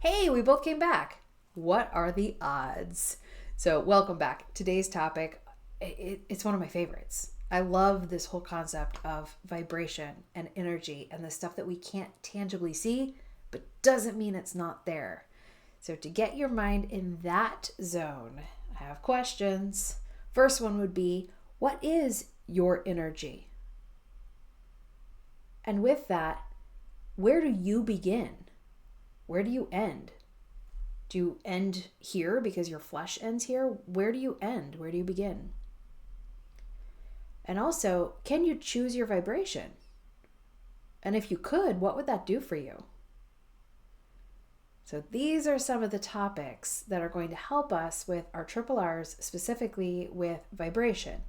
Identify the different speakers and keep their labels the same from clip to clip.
Speaker 1: Hey, we both came back. What are the odds? So, welcome back. Today's topic, it's one of my favorites. I love this whole concept of vibration and energy and the stuff that we can't tangibly see, but doesn't mean it's not there. So, to get your mind in that zone, I have questions. First one would be, what is your energy? And with that, where do you begin? Where do you end? Do you end here because your flesh ends here? Where do you end? Where do you begin? And also, can you choose your vibration? And if you could, what would that do for you? So these are some of the topics that are going to help us with our triple R's, specifically with vibration.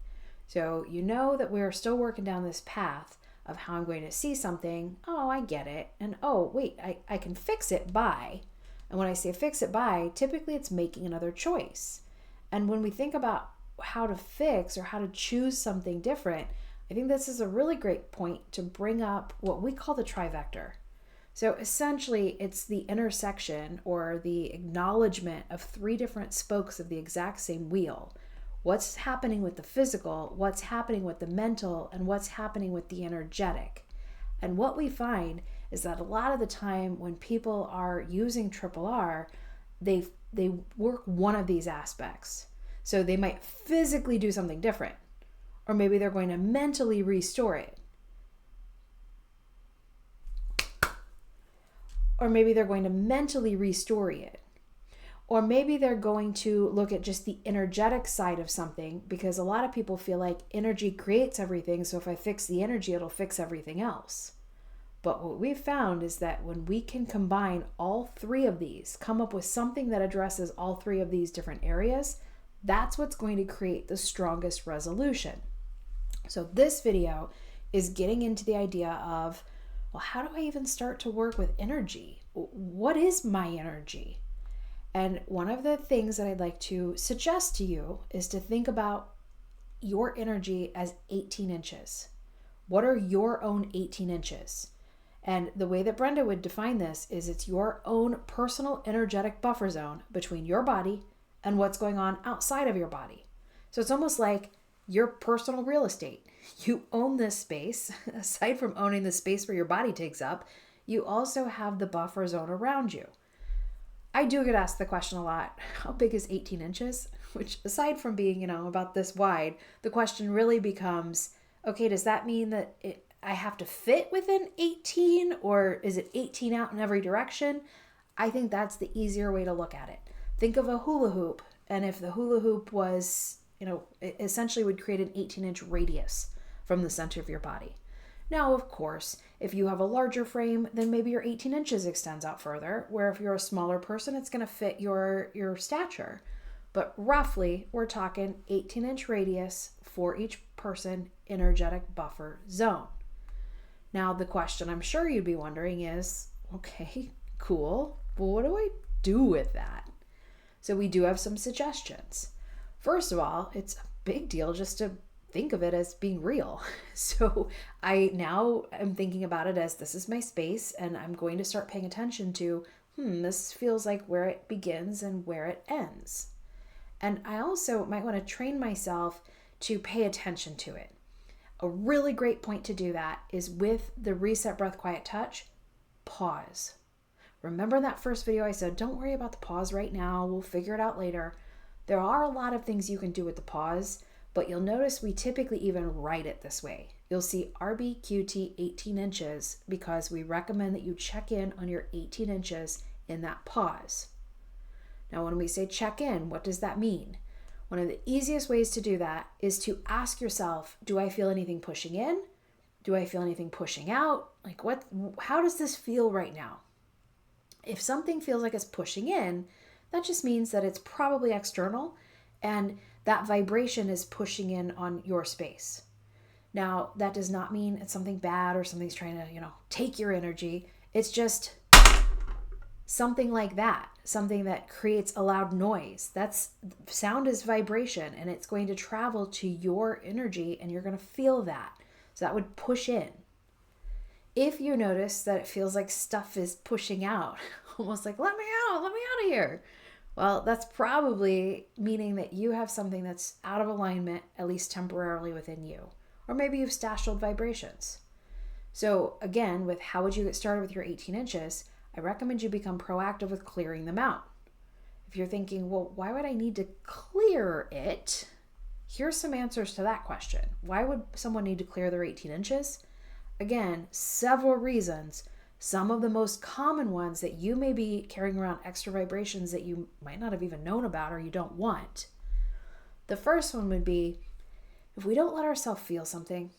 Speaker 1: So you know that we're still working down this path of how I'm going to see something. Oh, I get it. And oh, wait, I can fix it by. And when I say fix it by, typically it's making another choice. And when we think about how to fix or how to choose something different, I think this is a really great point to bring up what we call the trivector. So essentially, it's the intersection or the acknowledgement of three different spokes of the exact same wheel. What's happening with the physical, what's happening with the mental, and what's happening with the energetic. And what we find is that a lot of the time when people are using triple R, they work one of these aspects. So they might physically do something different, or maybe they're going to mentally restore it. Or maybe they're going to mentally restore it. Or maybe they're going to look at just the energetic side of something, because a lot of people feel like energy creates everything. So if I fix the energy, it'll fix everything else. But what we've found is that when we can combine all three of these, come up with something that addresses all three of these different areas, that's what's going to create the strongest resolution. So this video is getting into the idea of, well, how do I even start to work with energy? What is my energy? And one of the things that I'd like to suggest to you is to think about your energy as 18 inches. What are your own 18 inches? And the way that Brenda would define this is it's your own personal energetic buffer zone between your body and what's going on outside of your body. So it's almost like your personal real estate. You own this space. Aside from owning the space where your body takes up, you also have the buffer zone around you. I do get asked the question a lot, how big is 18 inches? Which, aside from being, about this wide, the question really becomes, okay, does that mean that I have to fit within 18, or is it 18 out in every direction? I think that's the easier way to look at it. Think of a hula hoop, and if the hula hoop was, it essentially would create an 18-inch radius from the center of your body. Now, of course, if you have a larger frame, then maybe your 18 inches extends out further, where if you're a smaller person, it's going to fit your stature. But roughly, we're talking 18-inch radius for each person, energetic buffer zone. Now, the question I'm sure you'd be wondering is, okay, cool, but what do I do with that? So we do have some suggestions. First of all, it's a big deal just to think of it as being real. So I now am thinking about it as this is my space, and I'm going to start paying attention to, this feels like where it begins and where it ends. And I also might want to train myself to pay attention to it. A really great point to do that is with the Reset Breath Quiet Touch, pause. Remember in that first video I said, don't worry about the pause right now, we'll figure it out later. There are a lot of things you can do with the pause, but you'll notice we typically even write it this way. You'll see RBQT 18 inches because we recommend that you check in on your 18 inches in that pause. Now, when we say check in, what does that mean? One of the easiest ways to do that is to ask yourself, do I feel anything pushing in? Do I feel anything pushing out? How does this feel right now? If something feels like it's pushing in, that just means that it's probably external and that vibration is pushing in on your space. Now, that does not mean it's something bad or something's trying to, take your energy. It's just something like that, something that creates a loud noise. Sound is vibration, and it's going to travel to your energy, and you're going to feel that. So that would push in. If you notice that it feels like stuff is pushing out, almost like, let me out of here. Well, that's probably meaning that you have something that's out of alignment, at least temporarily within you. Or maybe you've stashed old vibrations. So again, with how would you get started with your 18 inches, I recommend you become proactive with clearing them out. If you're thinking, well, why would I need to clear it? Here's some answers to that question. Why would someone need to clear their 18 inches? Again, several reasons. Some of the most common ones that you may be carrying around extra vibrations that you might not have even known about or you don't want. The first one would be, if we don't let ourselves feel something,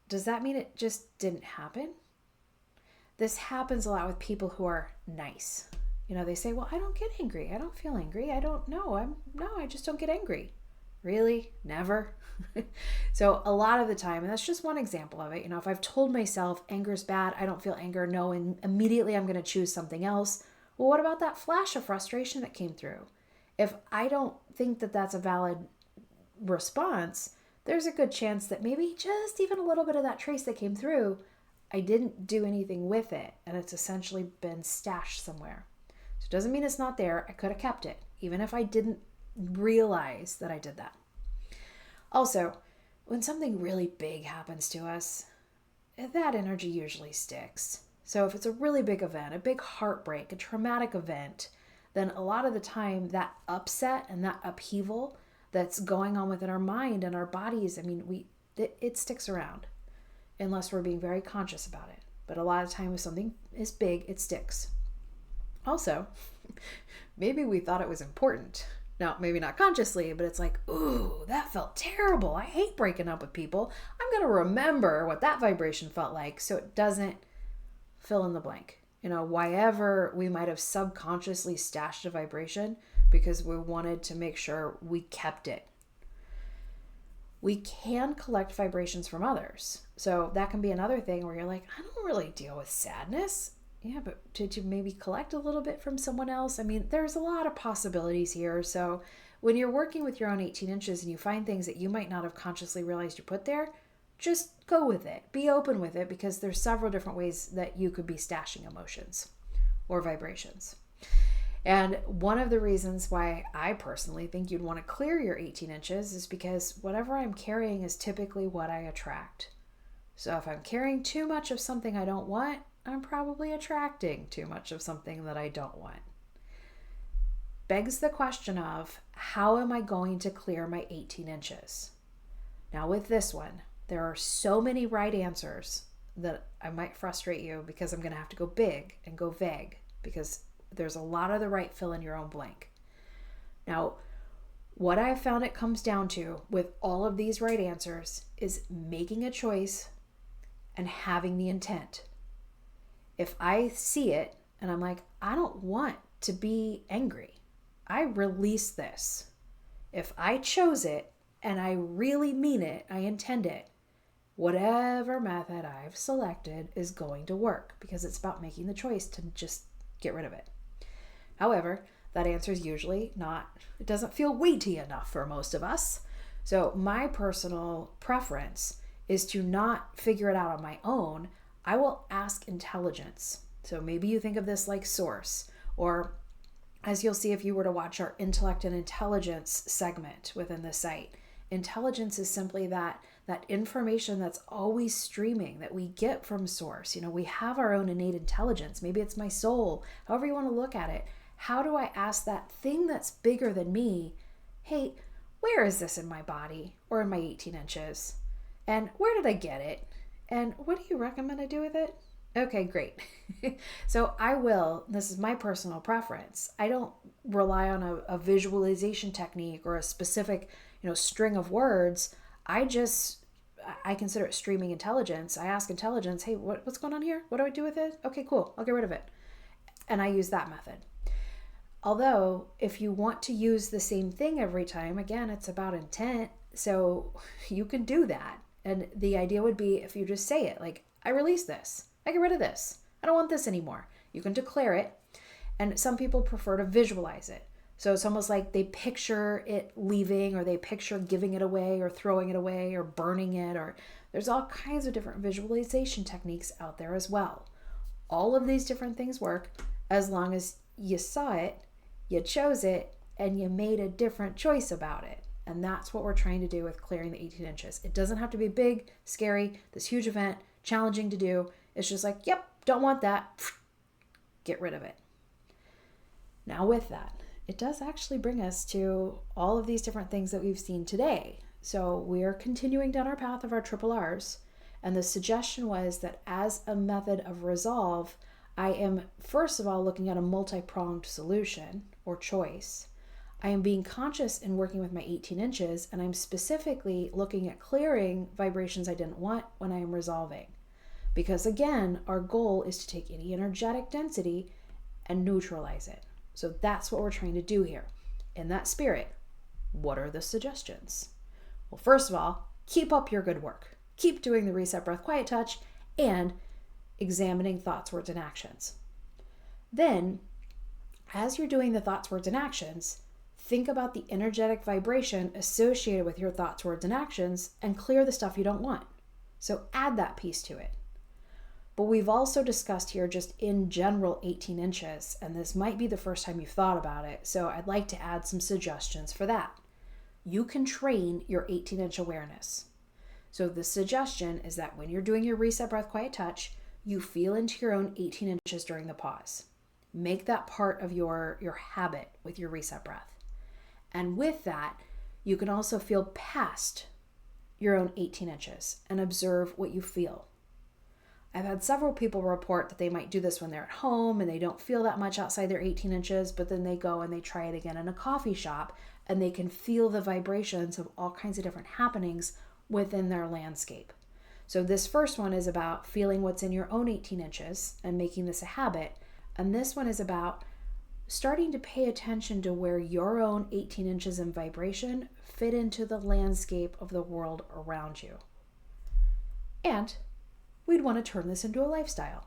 Speaker 1: does that mean it just didn't happen? This happens a lot with people who are nice. They say, well, I don't get angry. I don't feel angry. I don't know. I just don't get angry. Really? Never? So a lot of the time, and that's just one example of it, if I've told myself anger is bad, I don't feel anger, no, and immediately I'm going to choose something else. Well, what about that flash of frustration that came through? If I don't think that that's a valid response, there's a good chance that maybe just even a little bit of that trace that came through, I didn't do anything with it, and it's essentially been stashed somewhere. So it doesn't mean it's not there. I could have kept it, even if I didn't realize that I did that. Also, when something really big happens to us, that energy usually sticks. So if it's a really big event, a big heartbreak, a traumatic event, then a lot of the time that upset and that upheaval that's going on within our mind and our bodies, it sticks around unless we're being very conscious about it. But a lot of times if something is big, it sticks. Also, maybe we thought it was important. Now, maybe not consciously, but it's like, ooh, that felt terrible. I hate breaking up with people. I'm going to remember what that vibration felt like so it doesn't fill in the blank. Why ever we might have subconsciously stashed a vibration because we wanted to make sure we kept it. We can collect vibrations from others. So that can be another thing where you're like, I don't really deal with sadness. Yeah, but did you maybe collect a little bit from someone else? There's a lot of possibilities here. So when you're working with your own 18 inches and you find things that you might not have consciously realized you put there, just go with it. Be open with it because there's several different ways that you could be stashing emotions or vibrations. And one of the reasons why I personally think you'd want to clear your 18 inches is because whatever I'm carrying is typically what I attract. So if I'm carrying too much of something I don't want, I'm probably attracting too much of something that I don't want. Begs the question of, how am I going to clear my 18 inches? Now with this one, there are so many right answers that I might frustrate you because I'm going to have to go big and go vague because there's a lot of the right fill in your own blank. Now, what I've found it comes down to with all of these right answers is making a choice and having the intent. If I see it and I'm like, I don't want to be angry, I release this. If I chose it and I really mean it, I intend it, whatever method I've selected is going to work because it's about making the choice to just get rid of it. However, that answer is usually not, it doesn't feel weighty enough for most of us. So my personal preference is to not figure it out on my own. I will ask intelligence. So maybe you think of this like Source, or as you'll see if you were to watch our intellect and intelligence segment within the site. Intelligence is simply that information that's always streaming that we get from Source. We have our own innate intelligence. Maybe it's my soul, however you want to look at it. How do I ask that thing that's bigger than me, hey, where is this in my body or in my 18 inches? And where did I get it? And what do you recommend I do with it? Okay, great. So this is my personal preference. I don't rely on a visualization technique or a specific, string of words. I consider it streaming intelligence. I ask intelligence, hey, what's going on here? What do I do with it? Okay, cool. I'll get rid of it. And I use that method. Although, if you want to use the same thing every time, again, it's about intent. So you can do that. And the idea would be if you just say it, like, I release this. I get rid of this. I don't want this anymore. You can declare it. And some people prefer to visualize it. So it's almost like they picture it leaving, or they picture giving it away or throwing it away or burning it, or There's all kinds of different visualization techniques out there as well. All of these different things work as long as you saw it, you chose it, and you made a different choice about it. And that's what we're trying to do with clearing the 18 inches. It doesn't have to be big, scary, this huge event, challenging to do. It's just like, yep, don't want that. Get rid of it. Now with that, it does actually bring us to all of these different things that we've seen today. So we are continuing down our path of our triple R's. And the suggestion was that as a method of resolve, I am first of all looking at a multi-pronged solution or choice. I am being conscious in working with my 18 inches, and I'm specifically looking at clearing vibrations I didn't want when I am resolving. Because again, our goal is to take any energetic density and neutralize it. So that's what we're trying to do here. In that spirit, what are the suggestions? Well, first of all, keep up your good work. Keep doing the reset, breath, quiet touch, and examining thoughts, words, and actions. Then, as you're doing the thoughts, words, and actions, think about the energetic vibration associated with your thoughts, words, and actions and clear the stuff you don't want. So add that piece to it. But we've also discussed here just in general 18 inches, and this might be the first time you've thought about it, so I'd like to add some suggestions for that. You can train your 18-inch awareness. So the suggestion is that when you're doing your reset, breath, quiet touch, you feel into your own 18 inches during the pause. Make that part of your habit with your reset breath. And with that, you can also feel past your own 18 inches and observe what you feel. I've had several people report that they might do this when they're at home and they don't feel that much outside their 18 inches, but then they go and they try it again in a coffee shop and they can feel the vibrations of all kinds of different happenings within their landscape. So this first one is about feeling what's in your own 18 inches and making this a habit. And this one is about starting to pay attention to where your own 18 inches in vibration fit into the landscape of the world around you. And we'd want to turn this into a lifestyle.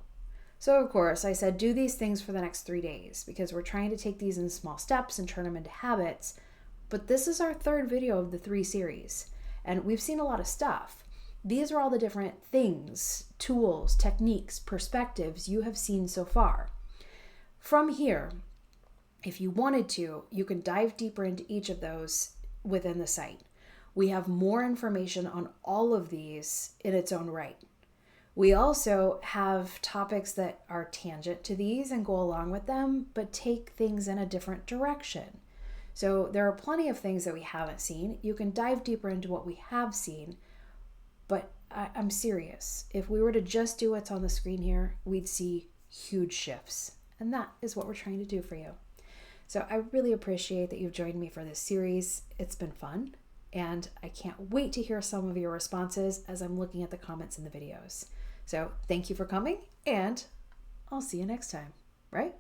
Speaker 1: So of course, I said do these things for the next 3 days because we're trying to take these in small steps and turn them into habits. But this is our third video of the 3 series, and we've seen a lot of stuff. These are all the different things, tools, techniques, perspectives you have seen so far. From here, if you wanted to, you can dive deeper into each of those within the site. We have more information on all of these in its own right. We also have topics that are tangent to these and go along with them, but take things in a different direction. So there are plenty of things that we haven't seen. You can dive deeper into what we have seen, but I'm serious. If we were to just do what's on the screen here, we'd see huge shifts. And that is what we're trying to do for you. So I really appreciate that you've joined me for this series. It's been fun, and I can't wait to hear some of your responses as I'm looking at the comments in the videos. So thank you for coming, and I'll see you next time, right?